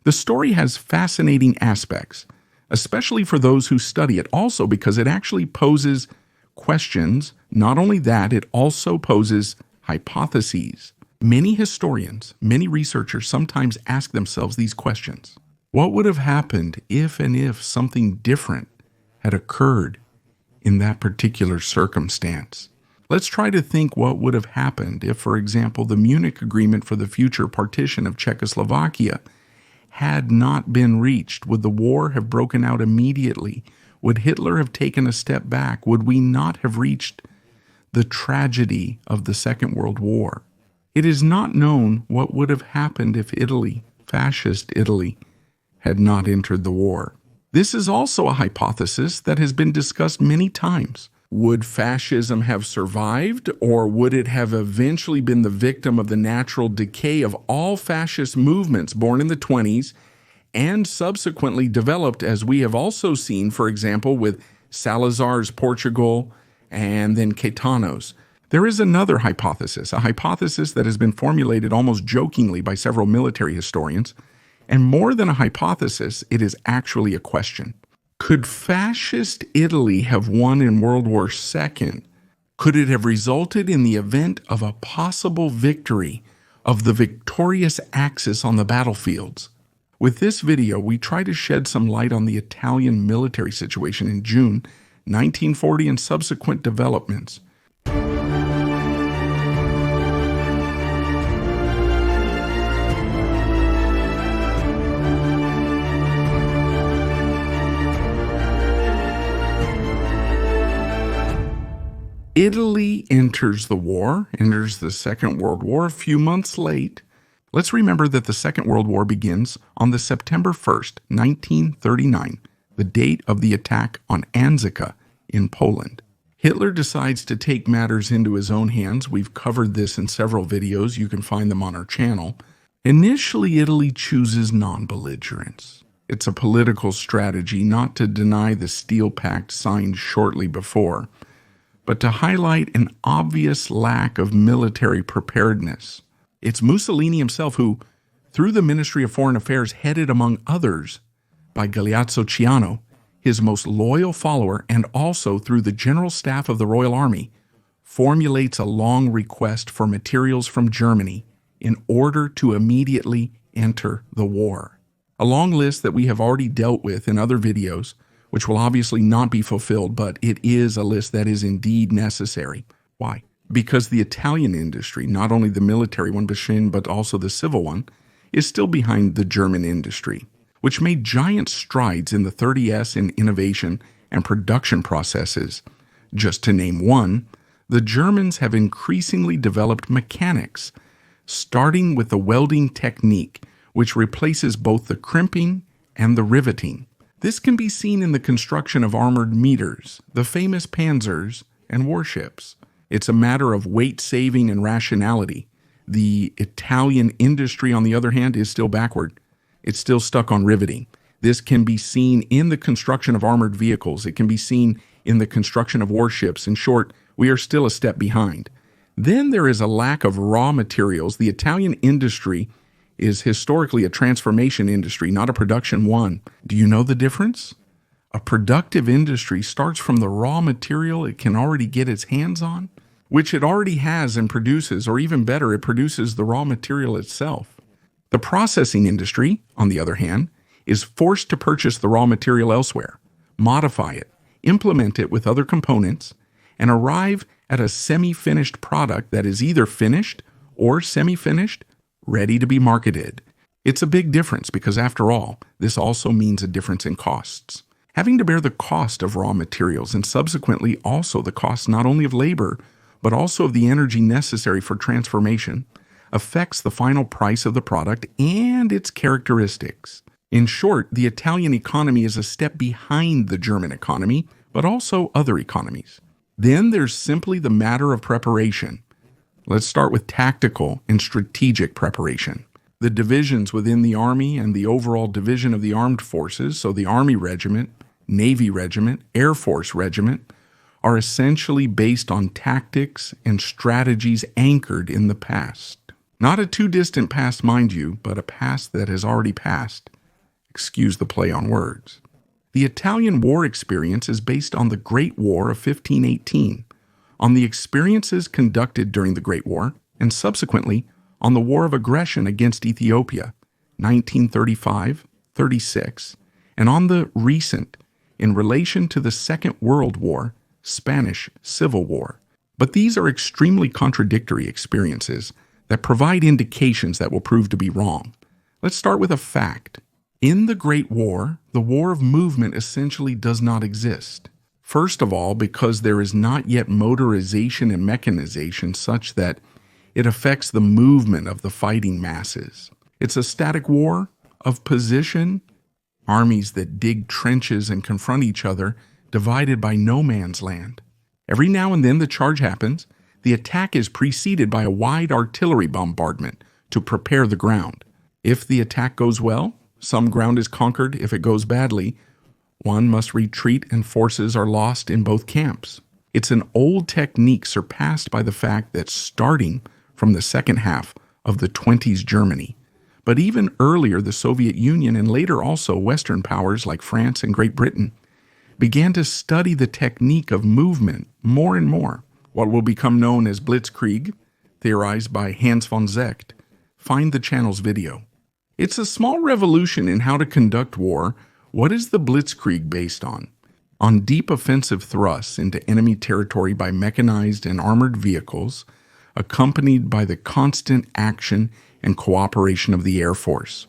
The story has fascinating aspects, especially for those who study it, also because it actually poses questions. Not only that, it also poses hypotheses. Many historians, many researchers sometimes ask themselves these questions. What would have happened if something different had occurred in that particular circumstance? Let's try to think what would have happened if, for example, the Munich Agreement for the future partition of Czechoslovakia had not been reached. Would the war have broken out immediately? Would Hitler have taken a step back? Would we not have reached the tragedy of the Second World War? It is not known what would have happened if Italy, fascist Italy, had not entered the war. This is also a hypothesis that has been discussed many times. Would fascism have survived, or would it have eventually been the victim of the natural decay of all fascist movements born in the 1920s and subsequently developed, as we have also seen, for example, with Salazar's Portugal and then Caetano's? There is another hypothesis, a hypothesis that has been formulated almost jokingly by several military historians, and more than a hypothesis, it is actually a question. Could fascist Italy have won in World War II? Could it have resulted in the event of a possible victory of the victorious Axis on the battlefields? With this video, we try to shed some light on the Italian military situation in June 1940 and subsequent developments. Italy enters the Second World War a few months late. Let's remember that the Second World War begins on the September 1st, 1939, the date of the attack on Anzica in Poland. Hitler decides to take matters into his own hands. We've covered this in several videos. You can find them on our channel. Initially, Italy chooses non-belligerence. It's a political strategy not to deny the Steel Pact signed shortly before, but to highlight an obvious lack of military preparedness. It's Mussolini himself who, through the Ministry of Foreign Affairs, headed among others by Galeazzo Ciano, his most loyal follower, and also through the General Staff of the Royal Army, formulates a long request for materials from Germany in order to immediately enter the war. A long list that we have already dealt with in other videos, which will obviously not be fulfilled, but it is a list that is indeed necessary. Why? Because the Italian industry, not only the military one, but also the civil one, is still behind the German industry, which made giant strides in the 30S in innovation and production processes. Just to name one, the Germans have increasingly developed mechanics, starting with the welding technique, which replaces both the crimping and the riveting. This can be seen in the construction of armored meters, the famous panzers, and warships. It's a matter of weight saving and rationality. The Italian industry, on the other hand, is still backward. It's still stuck on riveting. This can be seen in the construction of armored vehicles. It can be seen in the construction of warships. In short, we are still a step behind. Then there is a lack of raw materials. The Italian industry is historically a transformation industry, not a production one. Do you know the difference? A productive industry starts from the raw material it can already get its hands on, which it already has and produces, or even better, it produces the raw material itself. The processing industry, on the other hand, is forced to purchase the raw material elsewhere, modify it, implement it with other components, and arrive at a semi-finished product that is either finished or semi-finished, ready to be marketed. It's a big difference because, after all, this also means a difference in costs. Having to bear the cost of raw materials and subsequently also the cost not only of labor, but also of the energy necessary for transformation, affects the final price of the product and its characteristics. In short, the Italian economy is a step behind the German economy, but also other economies. Then there's simply the matter of preparation. Let's start with tactical and strategic preparation. The divisions within the Army and the overall division of the armed forces, so the Army Regiment, Navy Regiment, Air Force Regiment, are essentially based on tactics and strategies anchored in the past. Not a too distant past, mind you, but a past that has already passed. Excuse the play on words. The Italian war experience is based on the Great War of 1518, on the experiences conducted during the Great War, and subsequently on the War of Aggression against Ethiopia, 1935-36, and on the recent, in relation to the Second World War, Spanish Civil War. But these are extremely contradictory experiences that provide indications that will prove to be wrong. Let's start with a fact. In the Great War, the war of movement essentially does not exist. First of all, because there is not yet motorization and mechanization such that it affects the movement of the fighting masses. It's a static war of position, armies that dig trenches and confront each other, divided by no man's land. Every now and then the charge happens. The attack is preceded by a wide artillery bombardment to prepare the ground. If the attack goes well, some ground is conquered. If it goes badly, one must retreat and forces are lost in both camps. It's an old technique surpassed by the fact that starting from the second half of the 20s Germany, but even earlier the Soviet Union and later also Western powers like France and Great Britain began to study the technique of movement more and more. What will become known as Blitzkrieg, theorized by Hans von Zecht, find the channel's video. It's a small revolution in how to conduct war. What is the Blitzkrieg based on? On deep offensive thrusts into enemy territory by mechanized and armored vehicles, accompanied by the constant action and cooperation of the Air Force,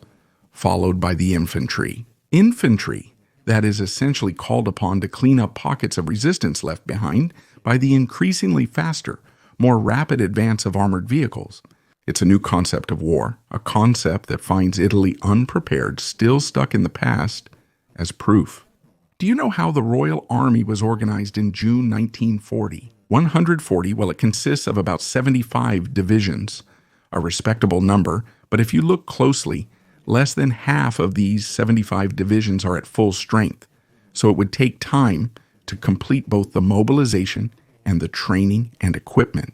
followed by the infantry. Infantry that is essentially called upon to clean up pockets of resistance left behind by the increasingly faster, more rapid advance of armored vehicles. It's a new concept of war, a concept that finds Italy unprepared, still stuck in the past, as proof. Do you know how the Royal Army was organized in June 1940? 140, well, it consists of about 75 divisions, a respectable number, but if you look closely, less than half of these 75 divisions are at full strength, so it would take time to complete both the mobilization and the training and equipment.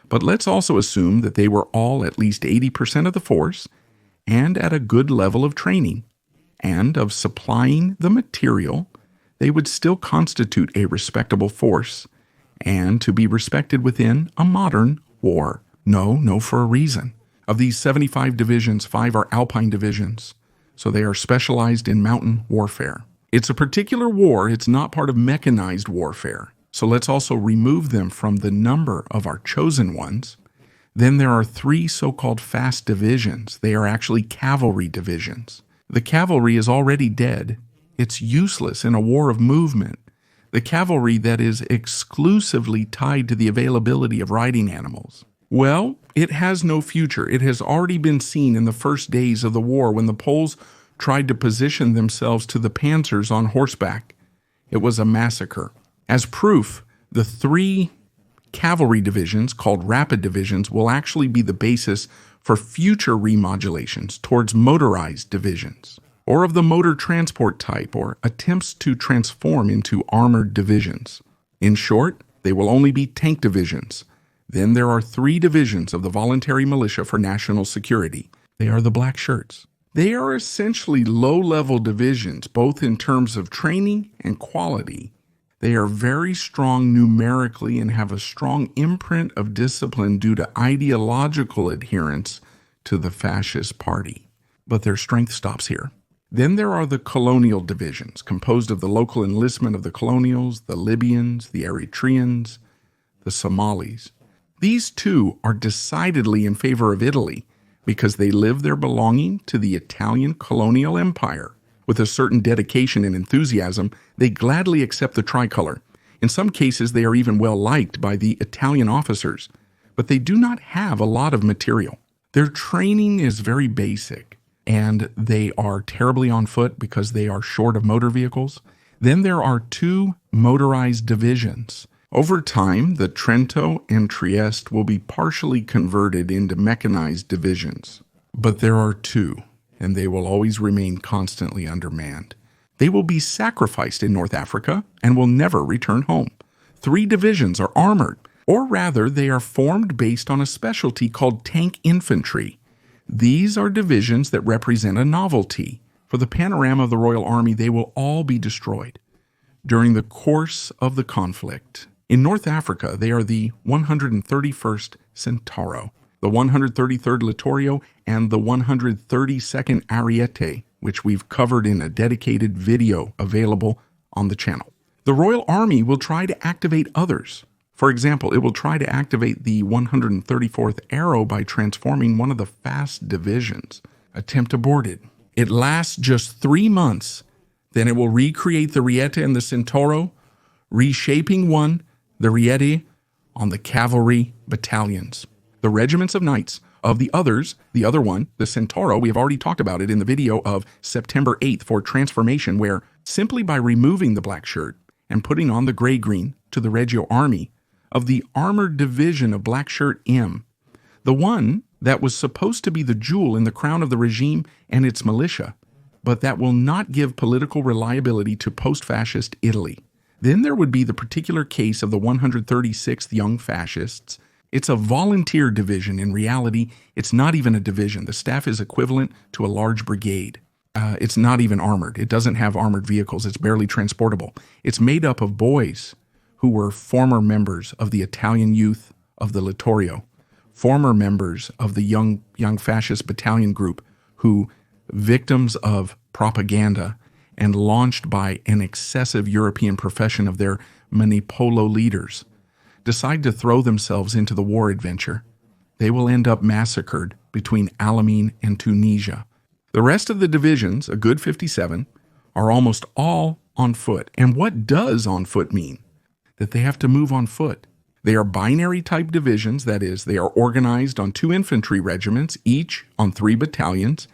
But let's also assume that they were all at least 80% of the force and at a good level of training and of supplying the material. They would still constitute a respectable force and to be respected within a modern war. No, for a reason. Of these 75 divisions, 5 are Alpine divisions, so they are specialized in mountain warfare. It's a particular war, it's not part of mechanized warfare. So let's also remove them from the number of our chosen ones. Then there are 3 so-called fast divisions. They are actually cavalry divisions. The cavalry is already dead. It's useless in a war of movement. The cavalry that is exclusively tied to the availability of riding animals. Well, it has no future. It has already been seen in the first days of the war when the Poles tried to position themselves to the panzers on horseback. It was a massacre. As proof, the 3 cavalry divisions, called rapid divisions, will actually be the basis for future remodulations towards motorized divisions, or of the motor transport type, or attempts to transform into armored divisions. In short, they will only be tank divisions. Then there are 3 divisions of the voluntary militia for national security. They are the black shirts. They are essentially low-level divisions, both in terms of training and quality. They are very strong numerically and have a strong imprint of discipline due to ideological adherence to the Fascist Party. But their strength stops here. Then there are the colonial divisions, composed of the local enlistment of the colonials, the Libyans, the Eritreans, the Somalis. These too are decidedly in favor of Italy because they live their belonging to the Italian colonial empire. With a certain dedication and enthusiasm, they gladly accept the tricolor. In some cases, they are even well liked by the Italian officers, but they do not have a lot of material. Their training is very basic, and they are terribly on foot because they are short of motor vehicles. Then there are 2 motorized divisions. Over time, the Trento and Trieste will be partially converted into mechanized divisions. But there are 2. And they will always remain constantly undermanned. They will be sacrificed in North Africa and will never return home. 3 divisions are armored. Or rather, they are formed based on a specialty called tank infantry. These are divisions that represent a novelty. For the panorama of the Royal Army, they will all be destroyed during the course of the conflict. In North Africa, they are the 131st Centauro, the 133rd Littorio, and the 132nd Ariete, which we've covered in a dedicated video available on the channel. The Royal Army will try to activate others. For example, it will try to activate the 134th Aero by transforming one of the fast divisions. Attempt aborted. It lasts just 3 months. Then it will recreate the Riete and the Centauro, reshaping one, the Riete, on the cavalry battalions. The regiments of knights of the others, the other one, the Centauro, we have already talked about it in the video of September 8th for transformation, where simply by removing the black shirt and putting on the gray-green to the Regio Army of the armored division of Black Shirt M, the one that was supposed to be the jewel in the crown of the regime and its militia, but that will not give political reliability to post-fascist Italy. Then there would be the particular case of the 136th Young Fascists. It's a volunteer division. In reality, it's not even a division. The staff is equivalent to a large brigade. It's not even armored. It doesn't have armored vehicles. It's barely transportable. It's made up of boys who were former members of the Italian youth of the Littorio, former members of the young fascist battalion group who, victims of propaganda and launched by an excessive European profession of their manipolo leaders, decide to throw themselves into the war adventure. They will end up massacred between Alamein and Tunisia. The rest of the divisions, a good 57, are almost all on foot. And what does on foot mean? That they have to move on foot. They are binary type divisions, that is, they are organized on 2 infantry regiments, each on 3 battalions,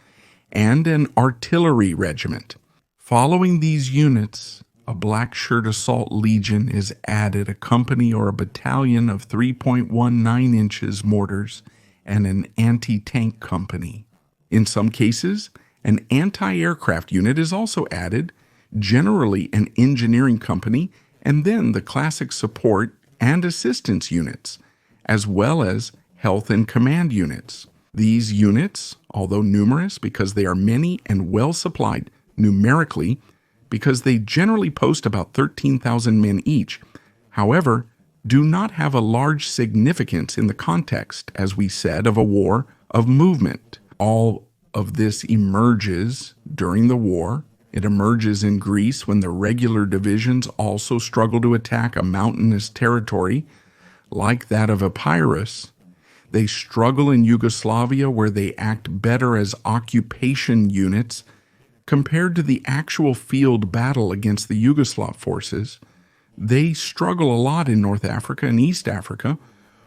and an artillery regiment. Following these units, a Black Shirt Assault Legion is added, a company or a battalion of 3.19 inches mortars, and an anti-tank company. In some cases, an anti-aircraft unit is also added, generally an engineering company, and then the classic support and assistance units, as well as health and command units. These units, although numerous because they are many and well supplied numerically, because they generally post about 13,000 men each, however, do not have a large significance in the context, as we said, of a war of movement. All of this emerges during the war. It emerges in Greece when the regular divisions also struggle to attack a mountainous territory like that of Epirus. They struggle in Yugoslavia, where they act better as occupation units compared to the actual field battle against the Yugoslav forces. They struggle a lot in North Africa and East Africa,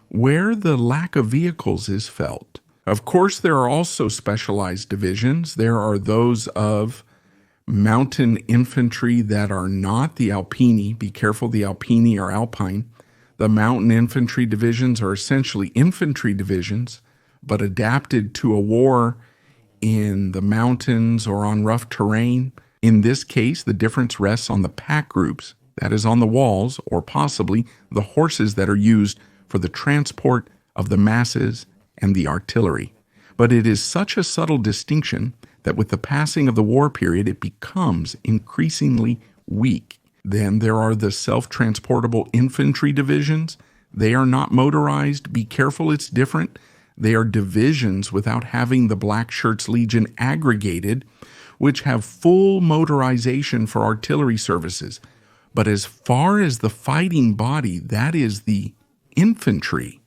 where the lack of vehicles is felt. Of course, there are also specialized divisions. There are those of mountain infantry that are not the Alpini. Be careful, the Alpini are Alpine. The mountain infantry divisions are essentially infantry divisions, but adapted to a war in the mountains or on rough terrain. In this case, the difference rests on the pack groups, that is on the walls, or possibly the horses that are used for the transport of the masses and the artillery. But it is such a subtle distinction that with the passing of the war period, it becomes increasingly weak. Then there are the self-transportable infantry divisions. They are not motorized. Be careful, it's different. They are divisions without having the Black Shirts Legion aggregated, which have full motorization for artillery services. But as far as the fighting body, that is the infantry,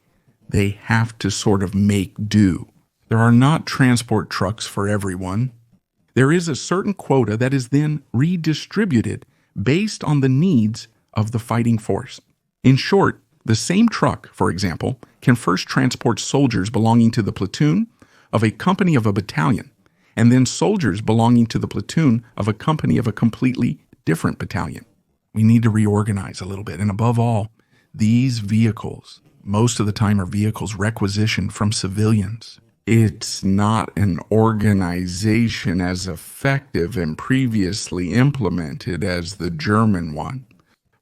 they have to sort of make do. There are not transport trucks for everyone. There is a certain quota that is then redistributed based on the needs of the fighting force. In short, the same truck, for example, can first transport soldiers belonging to the platoon of a company of a battalion, and then soldiers belonging to the platoon of a company of a completely different battalion. We need to reorganize a little bit, and above all, these vehicles, most of the time, are vehicles requisitioned from civilians. It's not an organization as effective and previously implemented as the German one.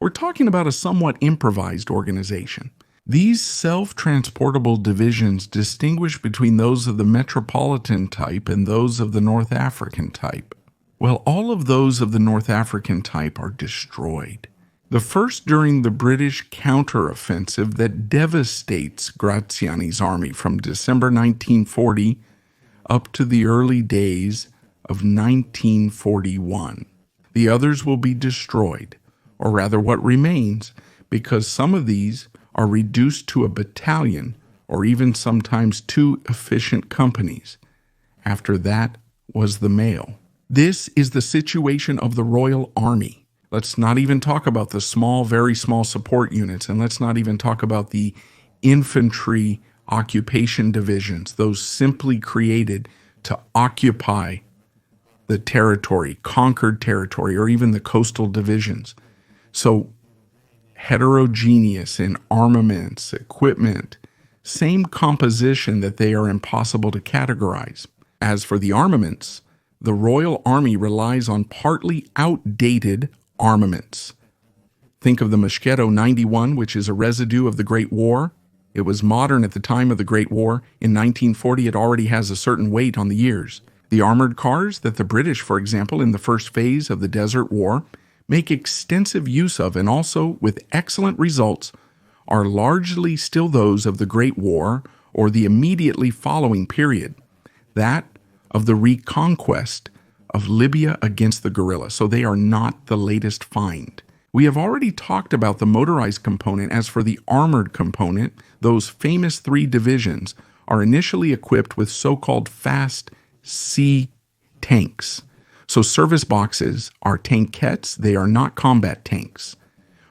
We're talking about a somewhat improvised organization. These self-transportable divisions distinguish between those of the Metropolitan type and those of the North African type. Well, all of those of the North African type are destroyed. The first during the British counteroffensive that devastates Graziani's army from December 1940 up to the early days of 1941. The others will be destroyed, or rather what remains, because some of these are reduced to a battalion or even sometimes 2 efficient companies. After that was the Mail. This is the situation of the Royal Army. Let's not even talk about the small, very small support units, and let's not even talk about the infantry occupation divisions, those simply created to occupy the territory, conquered territory, or even the coastal divisions. So heterogeneous in armaments, equipment, same composition that they are impossible to categorize. As for the armaments, the Royal Army relies on partly outdated armaments. Think of the Moschetto 91, which is a residue of the Great War. It was modern at the time of the Great War. In 1940, it already has a certain weight on the years. The armored cars that the British, for example, in the first phase of the Desert War, make extensive use of and also with excellent results, are largely still those of the Great War or the immediately following period, that of the reconquest of Libya against the guerrilla, so they are not the latest find. We have already talked about the motorized component. As for the armored component, those famous 3 divisions are initially equipped with so-called fast sea tanks. So service boxes are tankettes, they are not combat tanks.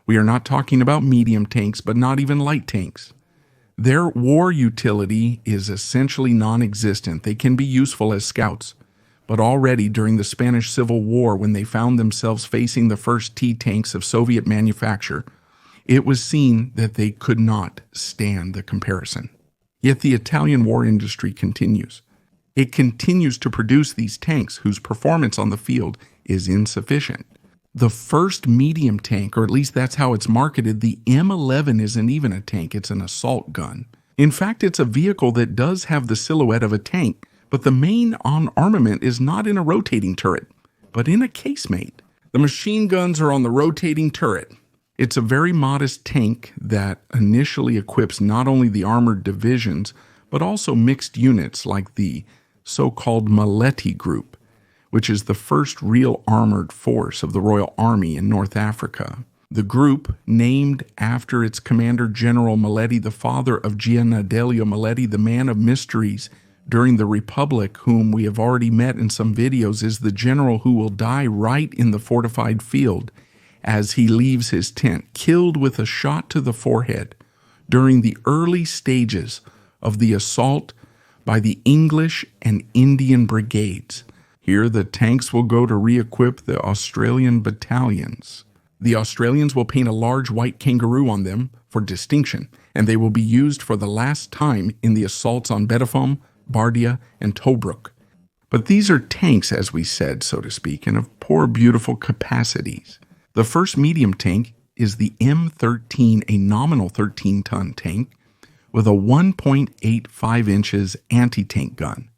We are not talking about medium tanks, but not even light tanks. Their war utility is essentially non-existent. They can be useful as scouts. But already during the Spanish Civil War, when they found themselves facing the first T-tanks of Soviet manufacture, it was seen that they could not stand the comparison. Yet the Italian war industry continues. It continues to produce these tanks whose performance on the field is insufficient. The first medium tank, or at least that's how it's marketed, the M11 isn't even a tank, it's an assault gun. In fact, it's a vehicle that does have the silhouette of a tank, but the main armament is not in a rotating turret, but in a casemate. The machine guns are on the rotating turret. It's a very modest tank that initially equips not only the armored divisions, but also mixed units like the so-called Maletti Group, which is the first real armored force of the Royal Army in North Africa. The group, named after its commander General Maletti, the father of Giannadelio Maletti, the man of mysteries during the Republic, whom we have already met in some videos, is the general who will die right in the fortified field as he leaves his tent, killed with a shot to the forehead during the early stages of the assault by the English and Indian brigades. Here the tanks will go to re-equip the Australian battalions. The Australians will paint a large white kangaroo on them for distinction, and they will be used for the last time in the assaults on Betafom, Bardia, and Tobruk. But these are tanks, as we said, so to speak, and of poor, beautiful capacities. The first medium tank is the M13, a nominal 13-ton tank with a 1.85 inches anti-tank gun.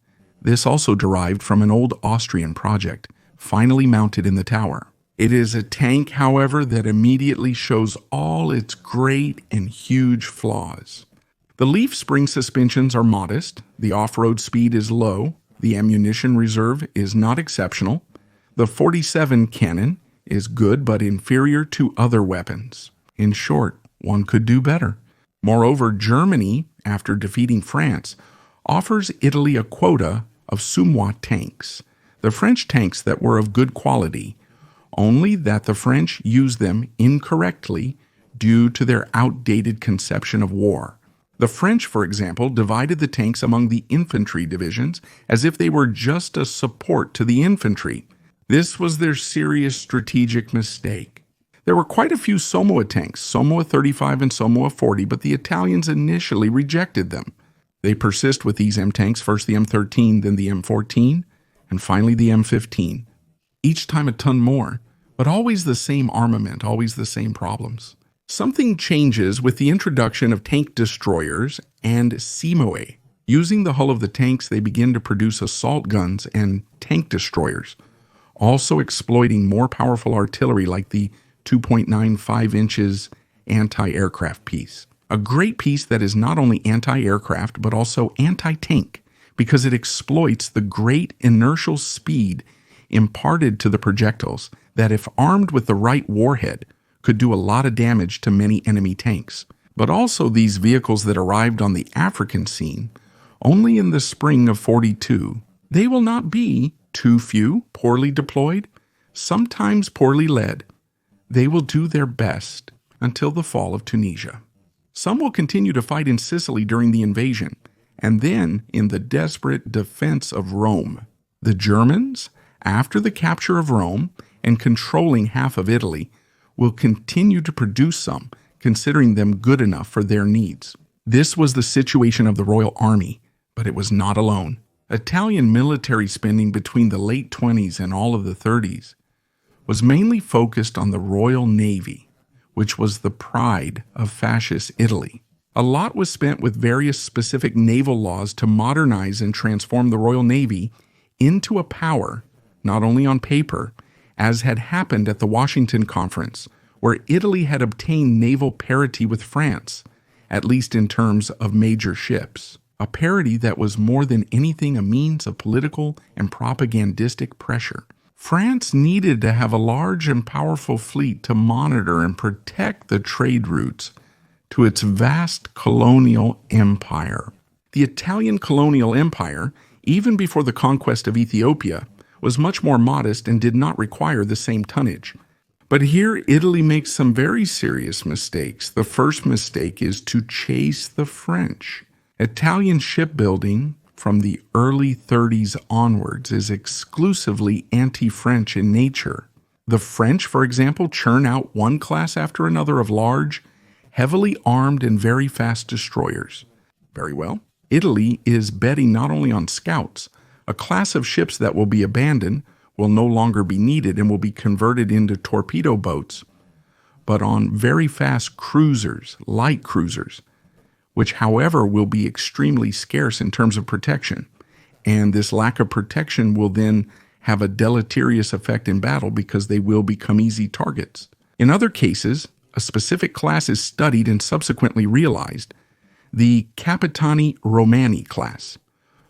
This also derived from an old Austrian project, finally mounted in the tower. It is a tank, however, that immediately shows all its great and huge flaws. The leaf spring suspensions are modest, the off-road speed is low, the ammunition reserve is not exceptional, the 47 cannon is good but inferior to other weapons. In short, one could do better. Moreover, Germany, after defeating France, offers Italy a quota of Sumois tanks, the French tanks that were of good quality, only that the French used them incorrectly due to their outdated conception of war. The French, for example, divided the tanks among the infantry divisions as if they were just a support to the infantry. This was their serious strategic mistake. There were quite a few Somoa tanks, Somoa 35 and Somoa 40, but the Italians initially rejected them. They persist with these M tanks, first the M13, then the M14, and finally the M15. Each time a ton more, but always the same armament, always the same problems. Something changes with the introduction of tank destroyers and Simoe. Using the hull of the tanks, they begin to produce assault guns and tank destroyers, also exploiting more powerful artillery like the 2.95 inches anti-aircraft piece. A great piece that is not only anti-aircraft but also anti-tank because it exploits the great inertial speed imparted to the projectiles that, if armed with the right warhead, could do a lot of damage to many enemy tanks. But also these vehicles that arrived on the African scene only in the spring of '42, they will not be too few, poorly deployed, sometimes poorly led. They will do their best until the fall of Tunisia. Some will continue to fight in Sicily during the invasion, and then in the desperate defense of Rome. The Germans, after the capture of Rome and controlling half of Italy, will continue to produce some, considering them good enough for their needs. This was the situation of the Royal Army, but it was not alone. Italian military spending between the late 20s and all of the 30s was mainly focused on the Royal Navy, which was the pride of Fascist Italy. A lot was spent with various specific naval laws to modernize and transform the Royal Navy into a power, not only on paper, as had happened at the Washington Conference, where Italy had obtained naval parity with France, at least in terms of major ships. A parity that was more than anything a means of political and propagandistic pressure. France needed to have a large and powerful fleet to monitor and protect the trade routes to its vast colonial empire. The Italian colonial empire, even before the conquest of Ethiopia, was much more modest and did not require the same tonnage. But here Italy makes some very serious mistakes. The first mistake is to chase the French. Italian shipbuilding from the early 30s onwards is exclusively anti-French in nature. The French, for example, churn out one class after another of large, heavily armed and very fast destroyers. Very well. Italy is betting not only on scouts, a class of ships that will be abandoned, will no longer be needed and will be converted into torpedo boats, but on very fast cruisers, light cruisers, which, however, will be extremely scarce in terms of protection. And this lack of protection will then have a deleterious effect in battle because they will become easy targets. In other cases, a specific class is studied and subsequently realized, the Capitani Romani class,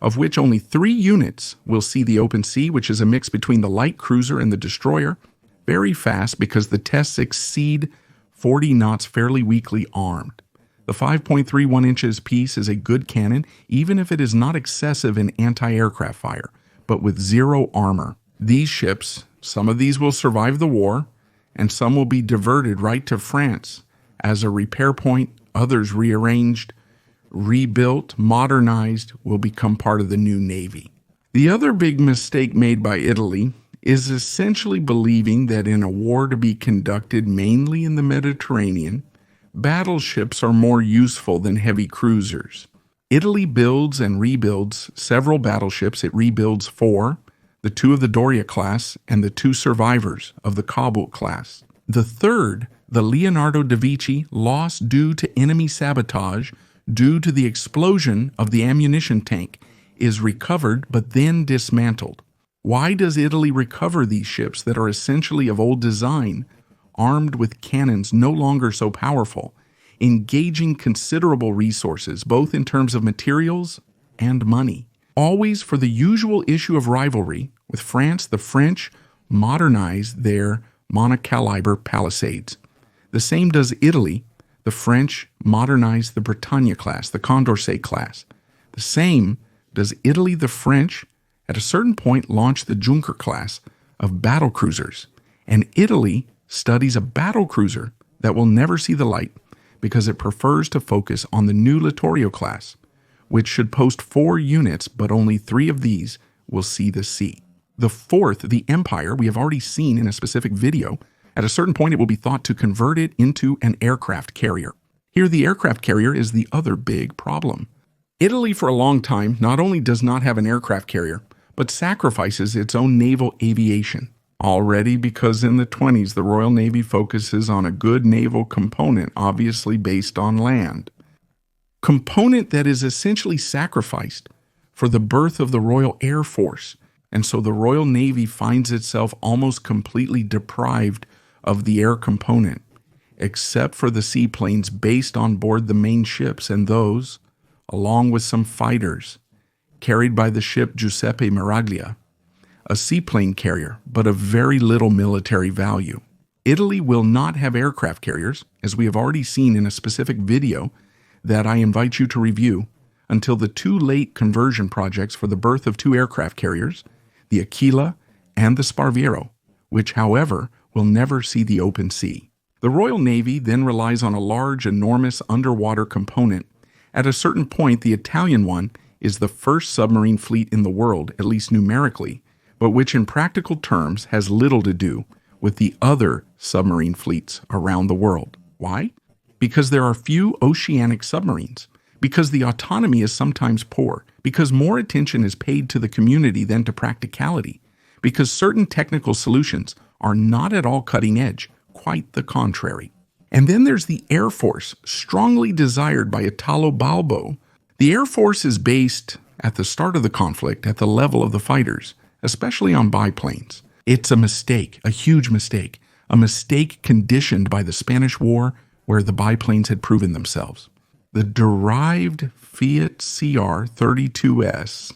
of which only 3 units will see the open sea, which is a mix between the light cruiser and the destroyer, very fast because the tests exceed 40 knots, fairly weakly armed. The 5.31 inches piece is a good cannon, even if it is not excessive in anti-aircraft fire, but with zero armor. These ships, some of these will survive the war, and some will be diverted right to France as a repair point, others rearranged, rebuilt, modernized, will become part of the new Navy. The other big mistake made by Italy is essentially believing that in a war to be conducted mainly in the Mediterranean, battleships are more useful than heavy cruisers. Italy builds and rebuilds several battleships. It rebuilds 4, the 2 of the Doria class and the 2 survivors of the Kabul class. The third, the Leonardo da Vinci, lost due to enemy sabotage due to the explosion of the ammunition tank, is recovered but then dismantled. Why does Italy recover these ships that are essentially of old design, armed with cannons no longer so powerful, engaging considerable resources, both in terms of materials and money? Always for the usual issue of rivalry. With France, the French modernize their monocaliber palisades. The same does Italy. The French modernize the Bretagne class, the Condorcet class. The same does Italy. The French, at a certain point, launch the Junker class of battle cruisers. And Italy studies a battle cruiser that will never see the light because it prefers to focus on the new Littorio class, which should post 4 units, but only 3 of these will see the sea. The fourth, the Empire, we have already seen in a specific video. At a certain point, it will be thought to convert it into an aircraft carrier. Here, the aircraft carrier is the other big problem. Italy, for a long time, not only does not have an aircraft carrier, but sacrifices its own naval aviation. Already, because in the 20s, the Royal Navy focuses on a good naval component, obviously based on land. Component that is essentially sacrificed for the birth of the Royal Air Force. And so the Royal Navy finds itself almost completely deprived of the air component, except for the seaplanes based on board the main ships, and those, along with some fighters, carried by the ship Giuseppe Miraglia, a seaplane carrier, but of very little military value. Italy will not have aircraft carriers, as we have already seen in a specific video that I invite you to review, until the two late conversion projects for the birth of two aircraft carriers, the Aquila and the Sparviero, which, however, will never see the open sea. The Royal Navy then relies on a large, enormous underwater component. At a certain point, the Italian one is the first submarine fleet in the world, at least numerically, but which in practical terms has little to do with the other submarine fleets around the world. Why? Because there are few oceanic submarines, because the autonomy is sometimes poor, because more attention is paid to the community than to practicality, because certain technical solutions are not at all cutting edge, quite the contrary. And then there's the Air Force, strongly desired by Italo Balbo. The Air Force is based, at the start of the conflict, at the level of the fighters, especially on biplanes. It's a mistake, a huge mistake, a mistake conditioned by the Spanish War, where the biplanes had proven themselves. The derived Fiat CR-32S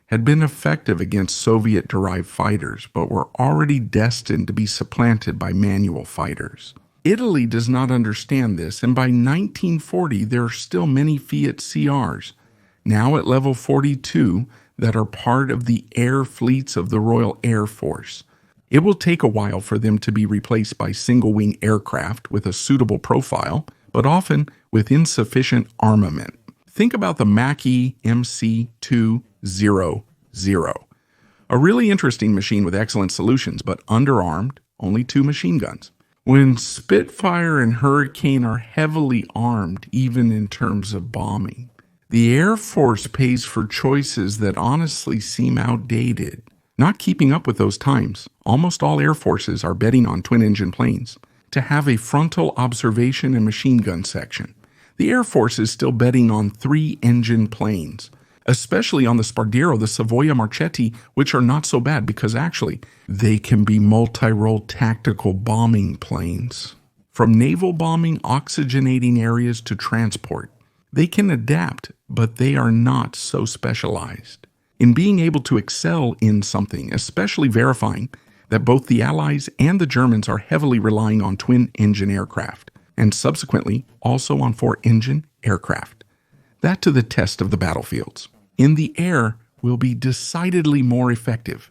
had been effective against Soviet-derived fighters, but were already destined to be supplanted by manual fighters. Italy does not understand this, and by 1940 there are still many Fiat CRs, now at level 42, that are part of the air fleets of the Royal Air Force. It will take a while for them to be replaced by single-wing aircraft with a suitable profile, but often with insufficient armament. Think about the Macchi MC-200, a really interesting machine with excellent solutions, but underarmed, only 2 machine guns. When Spitfire and Hurricane are heavily armed, even in terms of bombing, the Air Force pays for choices that honestly seem outdated. Not keeping up with those times, almost all air forces are betting on twin-engine planes to have a frontal observation and machine gun section. The Air Force is still betting on 3-engine planes, especially on the Sparviero, the Savoia Marchetti, which are not so bad because actually they can be multi-role tactical bombing planes. From naval bombing, oxygenating areas to transport, they can adapt, but they are not so specialized in being able to excel in something, especially verifying that both the Allies and the Germans are heavily relying on twin-engine aircraft, and subsequently also on 4-engine aircraft. That to the test of the battlefields. In the air will be decidedly more effective.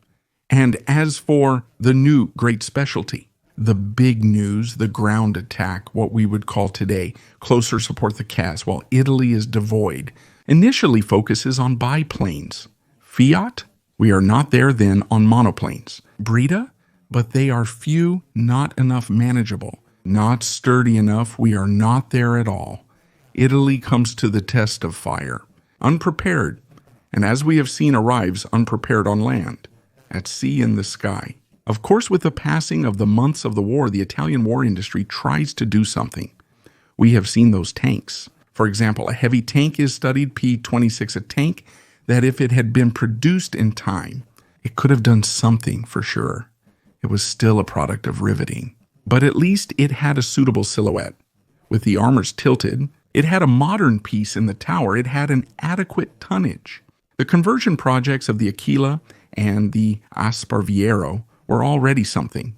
And as for the new great specialty, the big news, the ground attack, what we would call today closer support the CAS, while Italy is devoid, initially focuses on biplanes. Fiat, we are not there then on monoplanes. Breda, but they are few, not enough manageable. Not sturdy enough, we are not there at all. Italy comes to the test of fire. Unprepared, and as we have seen arrives unprepared on land, at sea in the sky. Of course, with the passing of the months of the war, the Italian war industry tries to do something. We have seen those tanks. For example, a heavy tank is studied, P-26 a tank, that if it had been produced in time, it could have done something for sure. It was still a product of riveting. But at least it had a suitable silhouette. With the armors tilted, it had a modern piece in the tower. It had an adequate tonnage. The conversion projects of the Aquila and the Sparviero were already something,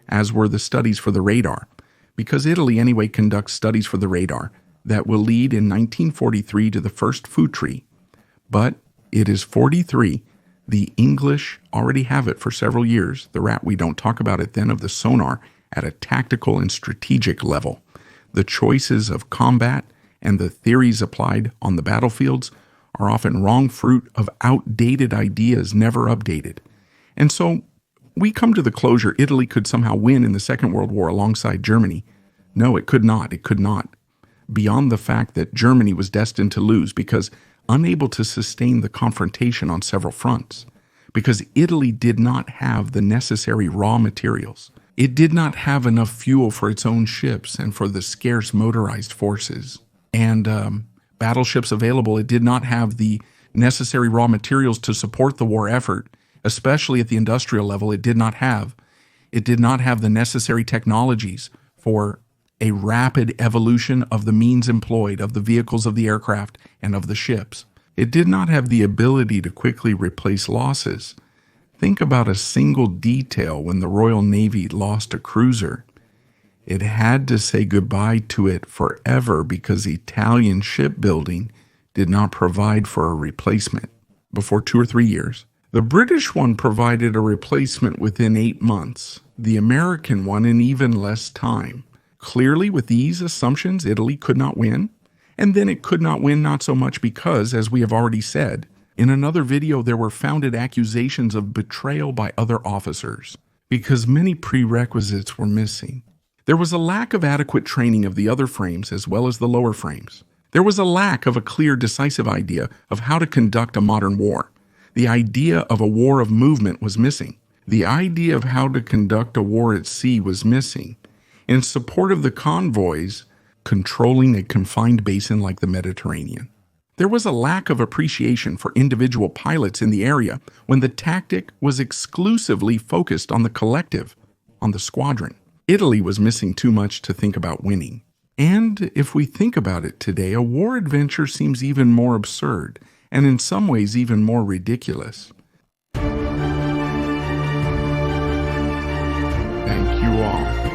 as were the studies for the radar, because Italy anyway conducts studies for the radar that will lead in 1943 to the first Futri. But it is 43. The English already have it for several years. The rat, we don't talk about it then, of the sonar at a tactical and strategic level. The choices of combat and the theories applied on the battlefields are often wrong fruit of outdated ideas never updated. And so we come to the closure Italy could somehow win in the Second World War alongside Germany. No, it could not. It could not. Beyond the fact that Germany was destined to lose because unable to sustain the confrontation on several fronts, because Italy did not have the necessary raw materials. It did not have enough fuel for its own ships and for the scarce motorized forces and battleships available. It did not have the necessary raw materials to support the war effort, especially at the industrial level. It did not have the necessary technologies for a rapid evolution of the means employed, of the vehicles, of the aircraft, and of the ships. It did not have the ability to quickly replace losses. Think about a single detail when the Royal Navy lost a cruiser. It had to say goodbye to it forever because Italian shipbuilding did not provide for a replacement before 2 or 3 years. The British one provided a replacement within 8 months, the American one in even less time. Clearly, with these assumptions, Italy could not win, and then it could not win not so much because, as we have already said, in another video there were founded accusations of betrayal by other officers, because many prerequisites were missing. There was a lack of adequate training of the other frames as well as the lower frames. There was a lack of a clear, decisive idea of how to conduct a modern war. The idea of a war of movement was missing. The idea of how to conduct a war at sea was missing. In support of the convoys controlling a confined basin like the Mediterranean, there was a lack of appreciation for individual pilots in the area when the tactic was exclusively focused on the collective, on the squadron. Italy was missing too much to think about winning. And if we think about it today, a war adventure seems even more absurd, and in some ways even more ridiculous. Thank you all.